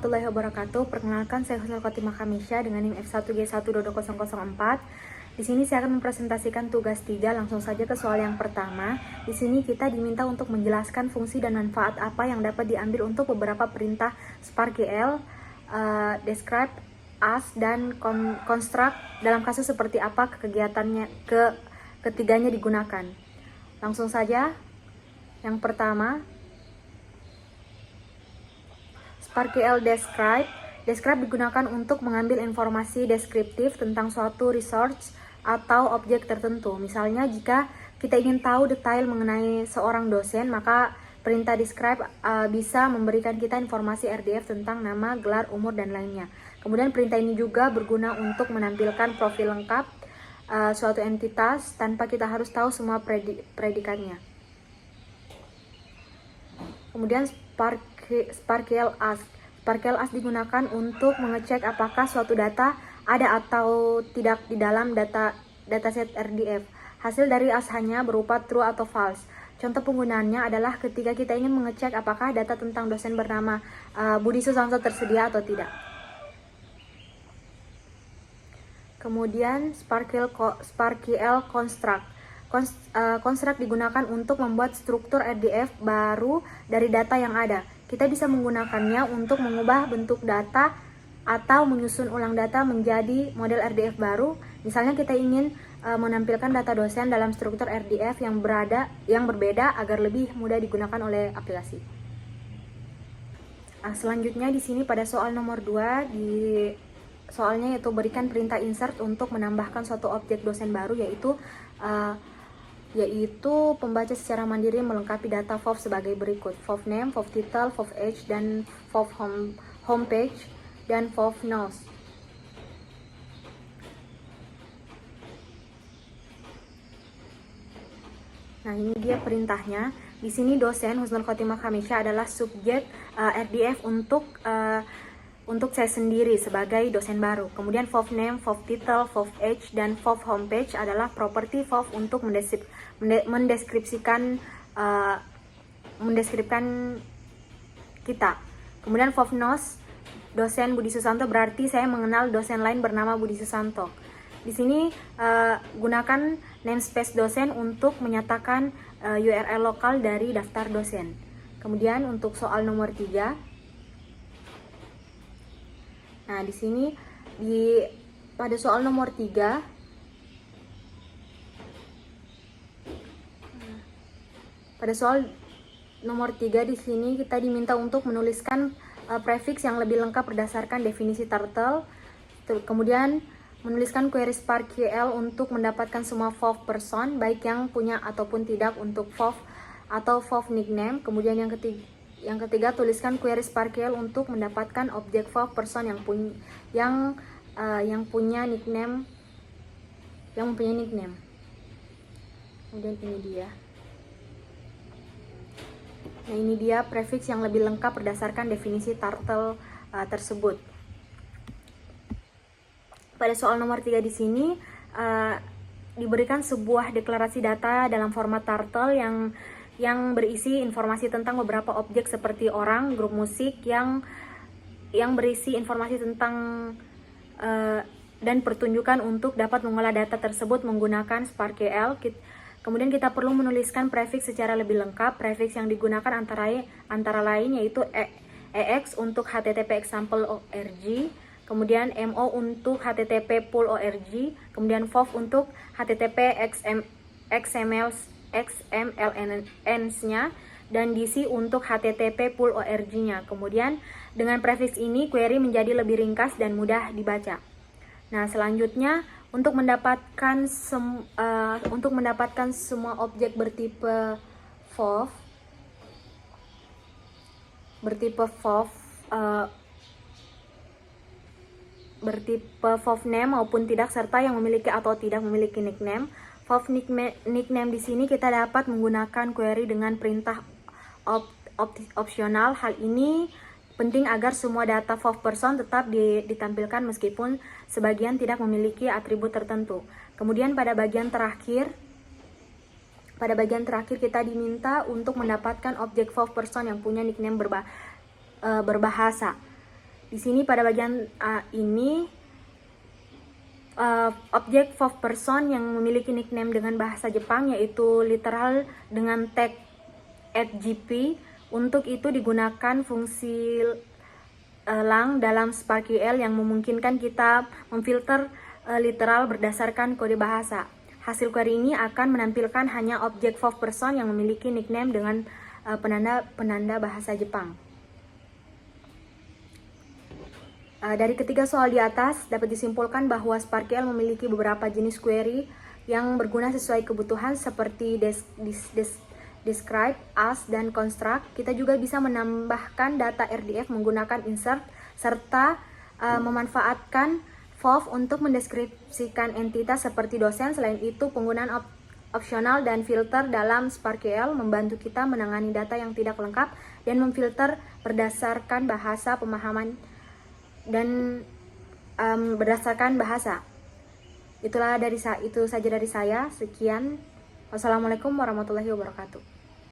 warahmatullahi wabarakatuh. Perkenalkan, saya Husnul Khotimah Kamisya dengan NIM F1G1220004. Di sini saya akan mempresentasikan tugas 3. Langsung saja ke soal yang pertama. Di sini kita diminta untuk menjelaskan fungsi dan manfaat apa yang dapat diambil untuk beberapa perintah SparkGL, describe, ask, dan construct. Dalam kasus seperti apa kegiatannya ketiganya digunakan. Langsung saja. Yang pertama, SparkGL Describe digunakan untuk mengambil informasi deskriptif tentang suatu resource atau objek tertentu. Misalnya, jika kita ingin tahu detail mengenai seorang dosen, maka perintah describe bisa memberikan kita informasi RDF tentang nama, gelar, umur, dan lainnya. Kemudian perintah ini juga berguna untuk menampilkan profil lengkap suatu entitas tanpa kita harus tahu semua predikatnya. Kemudian SparkGL Ask digunakan untuk mengecek apakah suatu data ada atau tidak di dalam dataset RDF. Hasil dari Ask hanya berupa true atau false. Contoh penggunaannya adalah ketika kita ingin mengecek apakah data tentang dosen bernama Budi Susanto tersedia atau tidak. Kemudian SparkGL Construct digunakan untuk membuat struktur RDF baru dari data yang ada. Kita bisa menggunakannya untuk mengubah bentuk data atau menyusun ulang data menjadi model RDF baru. Misalnya kita ingin menampilkan data dosen dalam struktur RDF yang berbeda agar lebih mudah digunakan oleh aplikasi. Selanjutnya di sini pada soal nomor 2 soalnya yaitu berikan perintah insert untuk menambahkan suatu objek dosen baru yaitu pembaca secara mandiri melengkapi data FOF sebagai berikut: FOF name, FOF title, FOF age, dan FOF homepage, dan FOF notes. Nah, ini dia perintahnya. Di sini dosen Husnul Khotimah Kamisya adalah subjek RDF untuk saya sendiri sebagai dosen baru. Kemudian FOF name, FOF title, FOF age, dan FOF homepage adalah properti FOF untuk mendeskripsikan kita. Kemudian FOF notes, dosen Budi Susanto, berarti saya mengenal dosen lain bernama Budi Susanto. Di sini gunakan namespace dosen untuk menyatakan URL lokal dari daftar dosen. Kemudian untuk soal nomor 3. Nah, di sini pada soal nomor 3 di sini kita diminta untuk menuliskan prefix yang lebih lengkap berdasarkan definisi turtle. Kemudian menuliskan query SparkGL untuk mendapatkan semua FOF person, baik yang punya ataupun tidak untuk FOF atau FOF nickname. Kemudian yang ketiga, tuliskan query SparkGL untuk mendapatkan objek FOF person yang mempunyai nickname. Kemudian ini dia. Nah, ini dia prefix yang lebih lengkap berdasarkan definisi turtle tersebut. Pada soal nomor 3 di sini diberikan sebuah deklarasi data dalam format turtle yang berisi informasi tentang beberapa objek seperti orang, grup musik yang berisi informasi tentang dan pertunjukan untuk dapat mengolah data tersebut menggunakan SparkGL. Kemudian kita perlu menuliskan prefix secara lebih lengkap. Prefix yang digunakan antara lain yaitu EX untuk HTTP example org, kemudian MO untuk HTTP pool org, kemudian FOF untuk HTTP XMLN-nya, dan DC untuk HTTP pool org-nya. Kemudian dengan prefix ini query menjadi lebih ringkas dan mudah dibaca. Nah, selanjutnya untuk mendapatkan semua objek bertipe FOF name maupun tidak, serta yang memiliki atau tidak memiliki nickname. FOF nickname di sini kita dapat menggunakan query dengan perintah opsional. Hal ini penting agar semua data FOF person tetap ditampilkan meskipun sebagian tidak memiliki atribut tertentu. Kemudian pada bagian terakhir kita diminta untuk mendapatkan objek FOF person yang punya nickname berbahasa. Di sini pada bagian ini objek fourth person yang memiliki nickname dengan bahasa Jepang yaitu literal dengan tag @gp. Untuk itu digunakan fungsi lang dalam SparkQL yang memungkinkan kita memfilter literal berdasarkan kode bahasa. Hasil query ini akan menampilkan hanya objek fourth person yang memiliki nickname dengan penanda bahasa Jepang. Dari ketiga soal di atas dapat disimpulkan bahwa SparkQL memiliki beberapa jenis query yang berguna sesuai kebutuhan seperti describe, ask, dan construct. Kita juga bisa menambahkan data RDF menggunakan insert serta memanfaatkan FOV untuk mendeskripsikan entitas seperti dosen. Selain itu, penggunaan opsional dan filter dalam SparkQL membantu kita menangani data yang tidak lengkap dan memfilter berdasarkan bahasa pemahaman dan berdasarkan bahasa. Itu saja dari saya. Sekian. Wassalamualaikum warahmatullahi wabarakatuh.